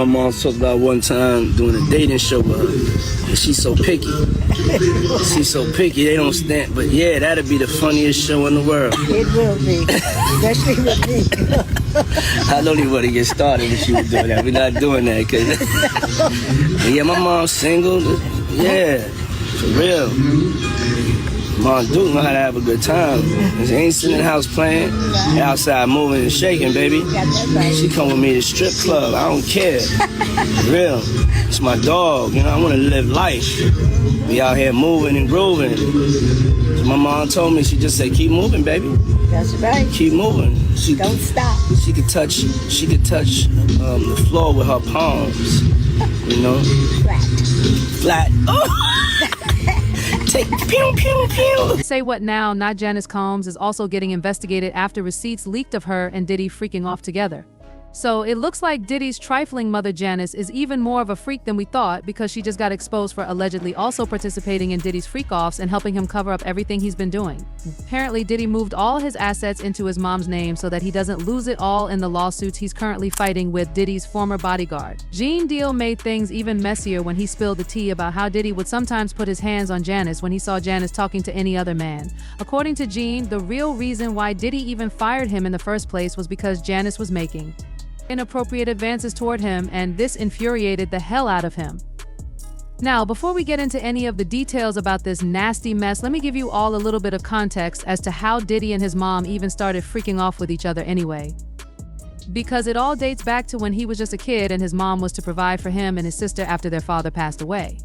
My mom talked about one time doing a dating show with her, and she's so picky. She's so picky, they don't stand. But yeah, that'd be the funniest show in the world. It will be, especially with me. I don't even want to get started if she was doing that. We're not doing that, cause yeah, my mom's single. Yeah, for real. Mom Duke know how to have a good time. She ain't sitting in the house playing. They outside moving and shaking, baby. She come with me to strip club. I don't care. For real. It's my dog. You know, I want to live life. Be out here moving and grooving. So my mom told me, she just said, keep moving, baby. That's right. Keep moving. Don't stop. She could touch the floor with her palms. You know? Flat. Oh! Take pew, pew, pew. Say What Now, Not Janice Combs, is also getting investigated after receipts leaked of her and Diddy freaking off together. So it looks like Diddy's trifling mother Janice is even more of a freak than we thought, because she just got exposed for allegedly also participating in Diddy's freak-offs and helping him cover up everything he's been doing. Apparently, Diddy moved all his assets into his mom's name so that he doesn't lose it all in the lawsuits he's currently fighting with Diddy's former bodyguard. Gene Deal made things even messier when he spilled the tea about how Diddy would sometimes put his hands on Janice when he saw Janice talking to any other man. According to Gene, the real reason why Diddy even fired him in the first place was because Janice was making inappropriate advances toward him, and this infuriated the hell out of him. Now, before we get into any of the details about this nasty mess, let me give you all a little bit of context as to how Diddy and his mom even started freaking off with each other anyway. Because it all dates back to when he was just a kid and his mom was to provide for him and his sister after their father passed away.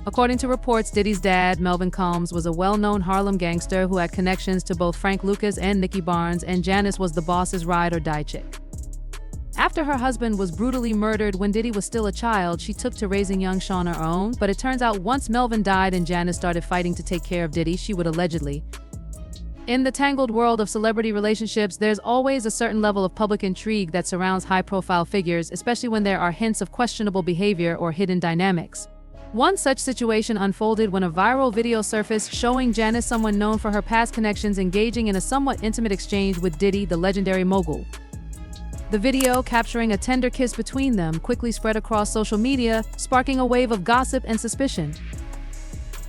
According to reports, Diddy's dad, Melvin Combs, was a well-known Harlem gangster who had connections to both Frank Lucas and Nicky Barnes, and Janice was the boss's ride-or-die chick. After her husband was brutally murdered when Diddy was still a child, she took to raising young Sean her own, but it turns out once Melvin died and Janice started fighting to take care of Diddy, she would allegedly. In the tangled world of celebrity relationships, there's always a certain level of public intrigue that surrounds high-profile figures, especially when there are hints of questionable behavior or hidden dynamics. One such situation unfolded when a viral video surfaced showing Janice, someone known for her past connections, engaging in a somewhat intimate exchange with Diddy, the legendary mogul. The video, capturing a tender kiss between them, quickly spread across social media, sparking a wave of gossip and suspicion.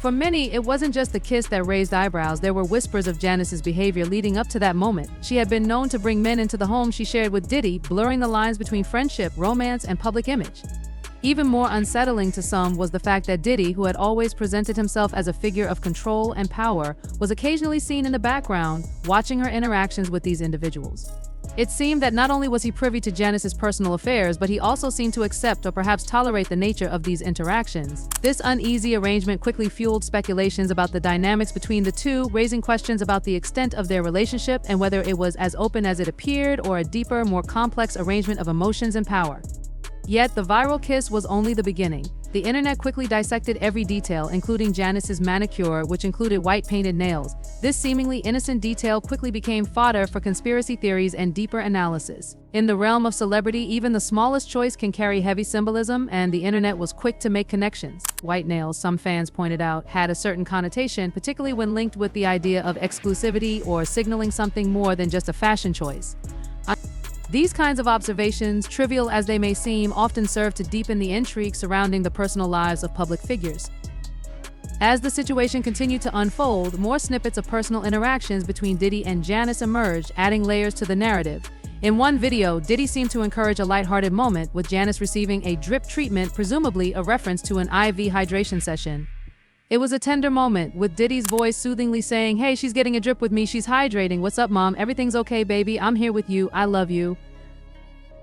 For many, it wasn't just the kiss that raised eyebrows. There were whispers of Janice's behavior leading up to that moment. She had been known to bring men into the home she shared with Diddy, blurring the lines between friendship, romance, and public image. Even more unsettling to some was the fact that Diddy, who had always presented himself as a figure of control and power, was occasionally seen in the background, watching her interactions with these individuals. It seemed that not only was he privy to Janice's personal affairs, but he also seemed to accept or perhaps tolerate the nature of these interactions. This uneasy arrangement quickly fueled speculations about the dynamics between the two, raising questions about the extent of their relationship and whether it was as open as it appeared or a deeper, more complex arrangement of emotions and power. Yet the viral kiss was only the beginning. The internet quickly dissected every detail, including Janice's manicure, which included white painted nails. This seemingly innocent detail quickly became fodder for conspiracy theories and deeper analysis. In the realm of celebrity, even the smallest choice can carry heavy symbolism, and the internet was quick to make connections. White nails, some fans pointed out, had a certain connotation, particularly when linked with the idea of exclusivity or signaling something more than just a fashion choice. These kinds of observations, trivial as they may seem, often serve to deepen the intrigue surrounding the personal lives of public figures. As the situation continued to unfold, more snippets of personal interactions between Diddy and Janice emerged, adding layers to the narrative. In one video, Diddy seemed to encourage a lighthearted moment, with Janice receiving a drip treatment, presumably a reference to an IV hydration session. It was a tender moment, with Diddy's voice soothingly saying, "Hey, she's getting a drip with me, she's hydrating. What's up, mom? Everything's okay, baby. I'm here with you. I love you."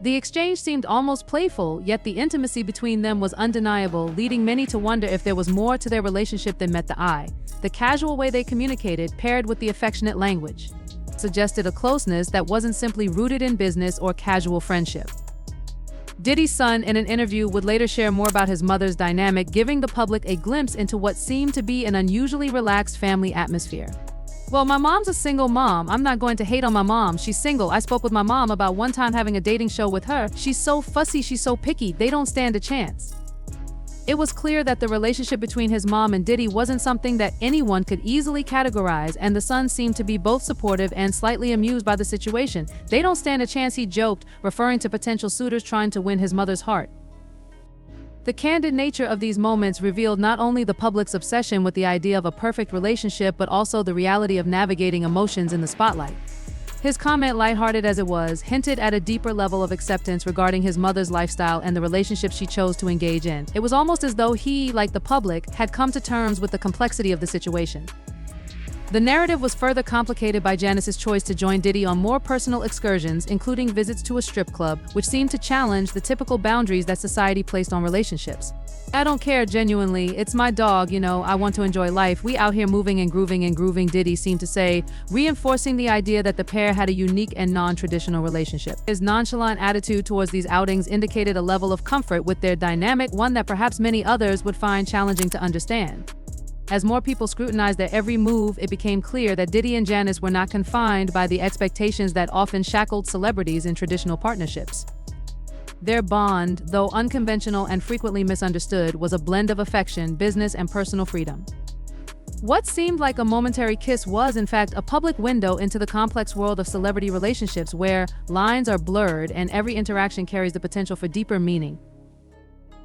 The exchange seemed almost playful, yet the intimacy between them was undeniable, leading many to wonder if there was more to their relationship than met the eye. The casual way they communicated, paired with the affectionate language, suggested a closeness that wasn't simply rooted in business or casual friendship. Diddy's son, in an interview, would later share more about his mother's dynamic, giving the public a glimpse into what seemed to be an unusually relaxed family atmosphere. "Well, my mom's a single mom. I'm not going to hate on my mom. She's single. I spoke with my mom about one time having a dating show with her. She's so fussy, she's so picky. They don't stand a chance." It was clear that the relationship between his mom and Diddy wasn't something that anyone could easily categorize, and the son seemed to be both supportive and slightly amused by the situation. "They don't stand a chance," he joked, referring to potential suitors trying to win his mother's heart. The candid nature of these moments revealed not only the public's obsession with the idea of a perfect relationship but also the reality of navigating emotions in the spotlight. His comment, lighthearted as it was, hinted at a deeper level of acceptance regarding his mother's lifestyle and the relationship she chose to engage in. It was almost as though he, like the public, had come to terms with the complexity of the situation. The narrative was further complicated by Janice's choice to join Diddy on more personal excursions, including visits to a strip club, which seemed to challenge the typical boundaries that society placed on relationships. I don't care, genuinely, it's my dog, you know, I want to enjoy life, we out here moving and grooving, Diddy seemed to say, reinforcing the idea that the pair had a unique and non-traditional relationship. His nonchalant attitude towards these outings indicated a level of comfort with their dynamic, one that perhaps many others would find challenging to understand. As more people scrutinized their every move, it became clear that Diddy and Janice were not confined by the expectations that often shackled celebrities in traditional partnerships. Their bond, though unconventional and frequently misunderstood, was a blend of affection, business, and personal freedom. What seemed like a momentary kiss was, in fact, a public window into the complex world of celebrity relationships where lines are blurred and every interaction carries the potential for deeper meaning.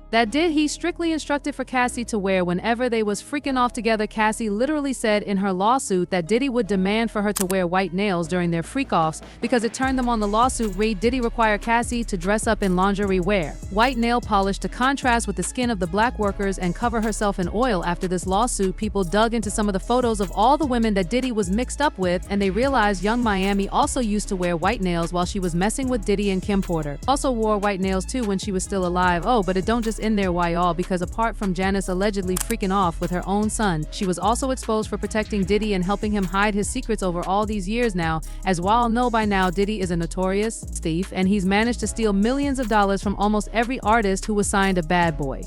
That he strictly instructed for Cassie to wear whenever they was freaking off together. Cassie literally said in her lawsuit that Diddy would demand for her to wear white nails during their freak-offs because it turned them on. The lawsuit read, Diddy required Cassie to dress up in lingerie wear white nail polish to contrast with the skin of the black workers and cover herself in oil. After this lawsuit, people dug into some of the photos of all the women that Diddy was mixed up with, and they realized Young Miami also used to wear white nails while she was messing with Diddy, and Kim Porter also wore white nails too when she was still alive. Oh, but it don't just end there, why y'all, because apart from Janice allegedly freaking off with her own son, she was also exposed for protecting Diddy and helping him hide his secrets over all these years now. As we all know by now, Diddy is a notorious thief, and he's managed to steal millions of dollars from almost every artist who was signed to Bad Boy.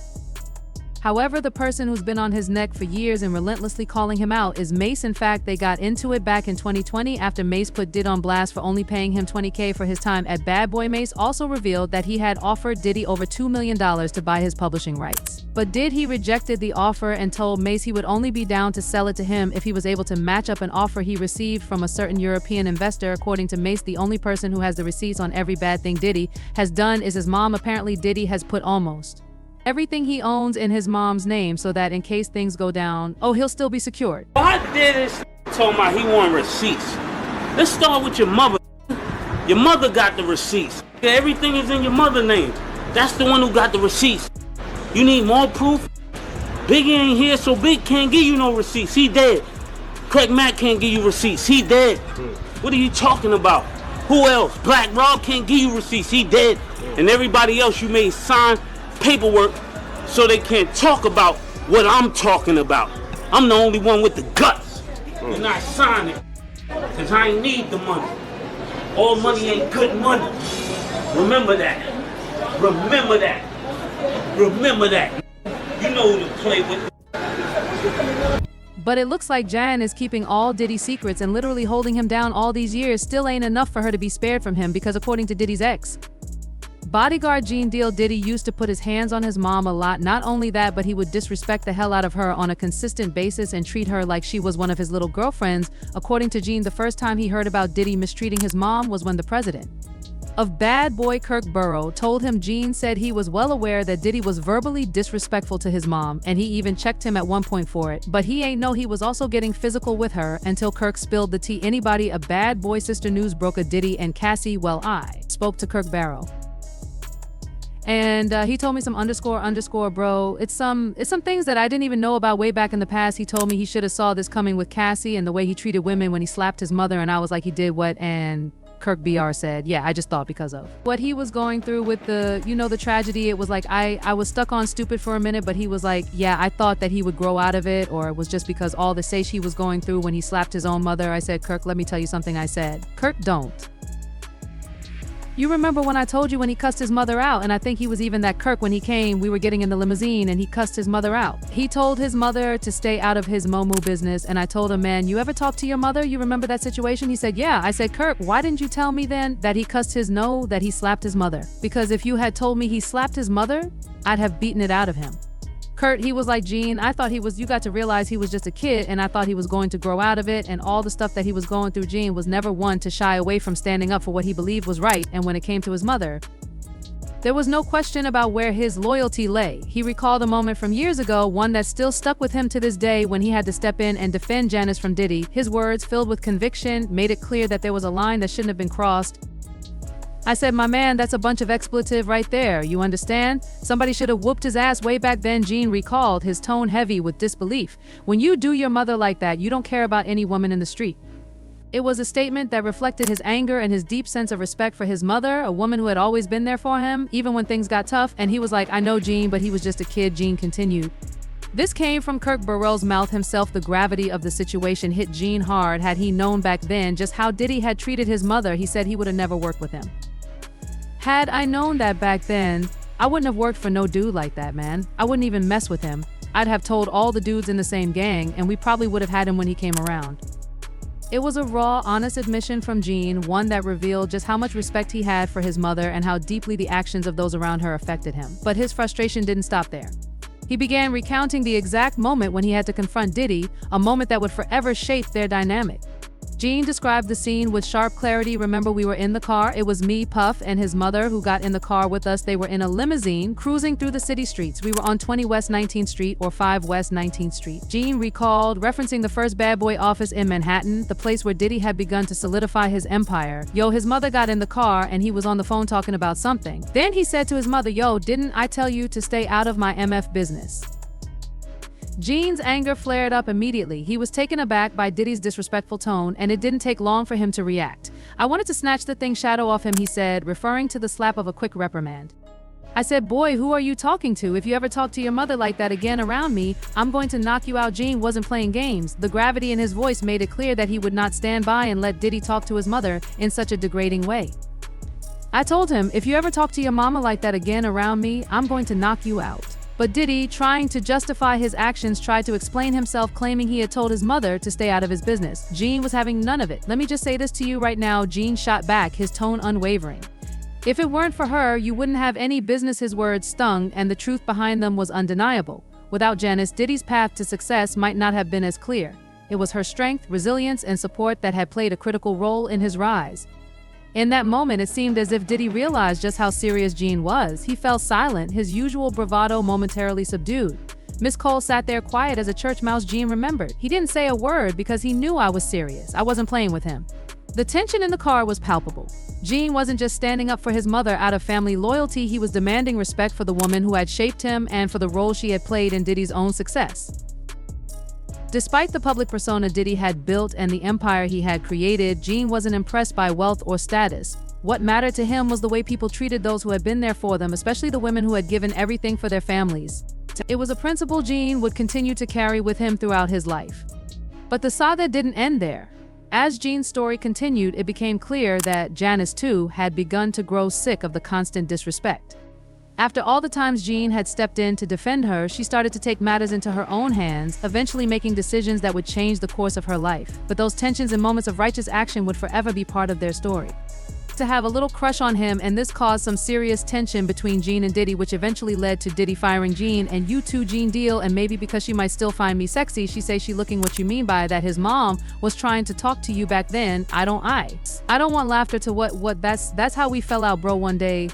However, the person who's been on his neck for years and relentlessly calling him out is Mase. In fact, they got into it back in 2020 after Mase put Diddy on blast for only paying him $20K for his time at Bad Boy. Mase also revealed that he had offered Diddy over $2 million to buy his publishing rights. But he rejected the offer and told Mase he would only be down to sell it to him if he was able to match up an offer he received from a certain European investor. According to Mase, the only person who has the receipts on every bad thing Diddy has done is his mom. Apparently, Diddy has put almost everything he owns in his mom's name so that in case things go down, he'll still be secured. I did this told my he want receipts. Let's start with your mother. Your mother got the receipts. Everything is in your mother's name. That's the one who got the receipts. You need more proof? Biggie ain't here, so Big can't give you no receipts. He dead. Craig Mack can't give you receipts. He dead. What are you talking about? Who else? Black Rob can't give you receipts. He dead. And everybody else you made sign paperwork so they can't talk about what I'm talking about. I'm the only one with the guts. And I sign it because I ain't need the money. All money ain't good money. Remember that. Remember that. Remember that. You know who to play with. But it looks like Jan is keeping all Diddy's secrets and literally holding him down all these years. Still ain't enough for her to be spared from him because according to Diddy's ex bodyguard Gene Deal, Diddy used to put his hands on his mom a lot. Not only that, but he would disrespect the hell out of her on a consistent basis and treat her like she was one of his little girlfriends. According to Gene, the first time he heard about Diddy mistreating his mom was when the president of Bad Boy, Kirk Burrow, told him. Gene said he was well aware that Diddy was verbally disrespectful to his mom, and he even checked him at one point for it, but he ain't know he was also getting physical with her until Kirk spilled the tea. Anybody a Bad Boy sister news broker Diddy and Cassie? Well, I spoke to Kirk Burrow. And he told me some _ bro. It's some things that I didn't even know about way back in the past. He told me he should have saw this coming with Cassie and the way he treated women when he slapped his mother. And I was like, he did what? And Kirk BR said, yeah, I just thought because of what he was going through with the, the tragedy. It was like, I was stuck on stupid for a minute, but he was like, yeah, I thought that he would grow out of it, or it was just because all the sesh he was going through when he slapped his own mother. I said, Kirk, let me tell you something. I said, Kirk, don't. You remember when I told you when he cussed his mother out, and I think he was even that Kirk when he came, we were getting in the limousine and he cussed his mother out. He told his mother to stay out of his Momu business, and I told him, man, you ever talk to your mother? You remember that situation? He said, yeah. I said, Kirk, why didn't you tell me then that he cussed his no, that he slapped his mother? Because if you had told me he slapped his mother, I'd have beaten it out of him. Kurt, he was like, Gene, I thought you got to realize he was just a kid, and I thought he was going to grow out of it, and all the stuff that he was going through. Gene was never one to shy away from standing up for what he believed was right, and when it came to his mother, There was no question about where his loyalty lay. He recalled a moment from years ago, one that still stuck with him to this day, when he had to step in and defend Janice from Diddy. His words, filled with conviction, made it clear that there was a line that shouldn't have been crossed. I said, "My man, that's a bunch of expletive right there, you understand? Somebody should have whooped his ass way back then," Gene recalled, his tone heavy with disbelief. "When you do your mother like that, you don't care about any woman in the street." It was a statement that reflected his anger and his deep sense of respect for his mother, a woman who had always been there for him, even when things got tough. And he was like, "I know, Gene, but he was just a kid," Gene continued. This came from Kirk Burrell's mouth himself. The gravity of the situation hit Gene hard. Had he known back then just how Diddy had treated his mother, he said he would have never worked with him. "Had I known that back then, I wouldn't have worked for no dude like that, man. I wouldn't even mess with him. I'd have told all the dudes in the same gang, and we probably would have had him when he came around." It was a raw, honest admission from Gene, one that revealed just how much respect he had for his mother and how deeply the actions of those around her affected him. But his frustration didn't stop there. He began recounting the exact moment when he had to confront Diddy, a moment that would forever shape their dynamic. Gene described the scene with sharp clarity. "Remember, we were in the car. It was me, Puff, and his mother who got in the car with us. They were in a limousine cruising through the city streets. We were on 20 West 19th Street or 5 West 19th Street. Gene recalled, referencing the first Bad Boy office in Manhattan, the place where Diddy had begun to solidify his empire. "Yo, his mother got in the car and he was on the phone talking about something. Then he said to his mother, 'Yo, didn't I tell you to stay out of my MF business?'" Gene's anger flared up immediately. He was taken aback by Diddy's disrespectful tone, and it didn't take long for him to react. "I wanted to snatch the thing shadow off him," he said, referring to the slap of a quick reprimand. "I said, 'Boy, who are you talking to? If you ever talk to your mother like that again around me, I'm going to knock you out.'" Gene wasn't playing games. The gravity in his voice made it clear that he would not stand by and let Diddy talk to his mother in such a degrading way. "I told him, if you ever talk to your mama like that again around me, I'm going to knock you out." But Diddy, trying to justify his actions, tried to explain himself, claiming he had told his mother to stay out of his business. Gene was having none of it. "Let me just say this to you right now," Gene shot back, his tone unwavering. "If it weren't for her, you wouldn't have any business." His words stung, and the truth behind them was undeniable. Without Janice, Diddy's path to success might not have been as clear. It was her strength, resilience, and support that had played a critical role in his rise. In that moment, it seemed as if Diddy realized just how serious Gene was. He fell silent, his usual bravado momentarily subdued. Miss Cole sat there quiet as a church mouse, Gene remembered. "He didn't say a word because he knew I was serious. I wasn't playing with him." The tension in the car was palpable. Gene wasn't just standing up for his mother out of family loyalty, he was demanding respect for the woman who had shaped him and for the role she had played in Diddy's own success. Despite the public persona Diddy had built and the empire he had created, Gene wasn't impressed by wealth or status. What mattered to him was the way people treated those who had been there for them, especially the women who had given everything for their families. It was a principle Gene would continue to carry with him throughout his life. But the saga didn't end there. As Gene's story continued, it became clear that Janice, too, had begun to grow sick of the constant disrespect. After all the times Gene had stepped in to defend her, she started to take matters into her own hands, eventually making decisions that would change the course of her life. But those tensions and moments of righteous action would forever be part of their story. To have a little crush on him, and this caused some serious tension between Gene and Diddy, which eventually led to Diddy firing Gene. "And you too, Gene deal, and maybe because she might still find me sexy, she say she looking what you mean by that his mom was trying to talk to you back then. I don't want laughter to what that's how we fell out, bro. One day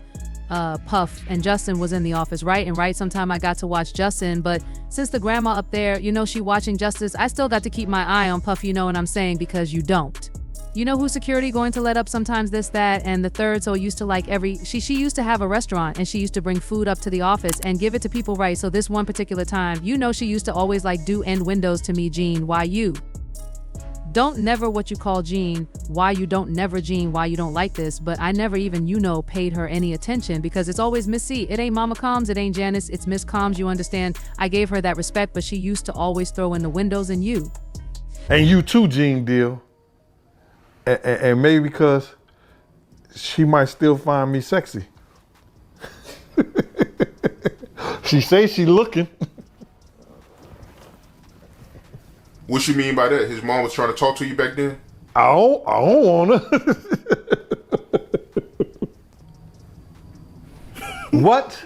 Puff and Justin was in the office, right? And sometime I got to watch Justin, but since the grandma up there, she watching Justice, I still got to keep my eye on Puff, you know what I'm saying, because you don't. You know who security going to let up sometimes, this, that, and the third. So used to like she used to have a restaurant and she used to bring food up to the office and give it to people, right? So this one particular time, she used to always like do end windows to me, Gene, why you don't never what you call Gene, why you don't never Gene, why you don't like this, but I never even, paid her any attention because it's always Miss C. It ain't Mama Combs, it ain't Janice, it's Miss Combs, you understand? I gave her that respect, but she used to always throw in the windows and you. And you too, Gene deal. And maybe because she might still find me sexy. She say she looking. What you mean by that? His mom was trying to talk to you back then? I don't wanna. What?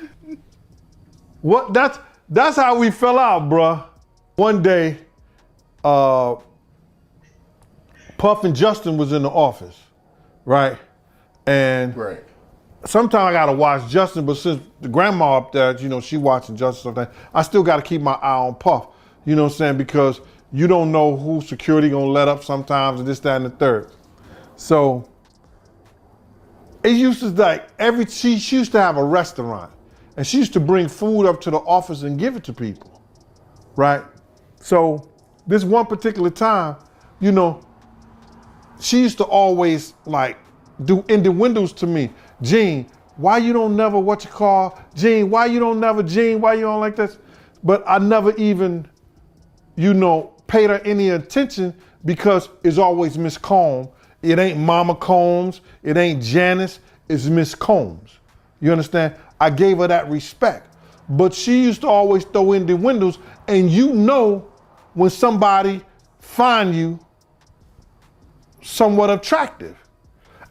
That's how we fell out, bruh. One day, Puff and Justin was in the office, right? And sometimes I gotta watch Justin, but since the grandma up there, you know, she watching Justin sometimes, I still gotta keep my eye on Puff. You know what I'm saying? Because you don't know who security gonna let up sometimes, and this, that, and the third. So it used to like she used to have a restaurant, and she used to bring food up to the office and give it to people, right? So this one particular time, you know, she used to always like do innuendos to me. Gene, why you don't never Gene, why you don't like this? But I never even, you know, paid her any attention because it's always Miss Combs. It ain't Mama Combs, it ain't Janice, it's Miss Combs. You understand? I gave her that respect. But she used to always throw in the windows, and you know when somebody find you somewhat attractive.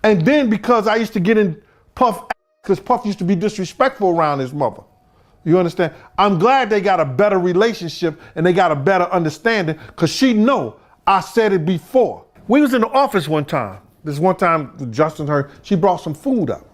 And then because I used to get in Puff, because Puff used to be disrespectful around his mother. You understand? I'm glad they got a better relationship and they got a better understanding, because she know I said it before. We was in the office one time. This one time, Justin, she brought some food up.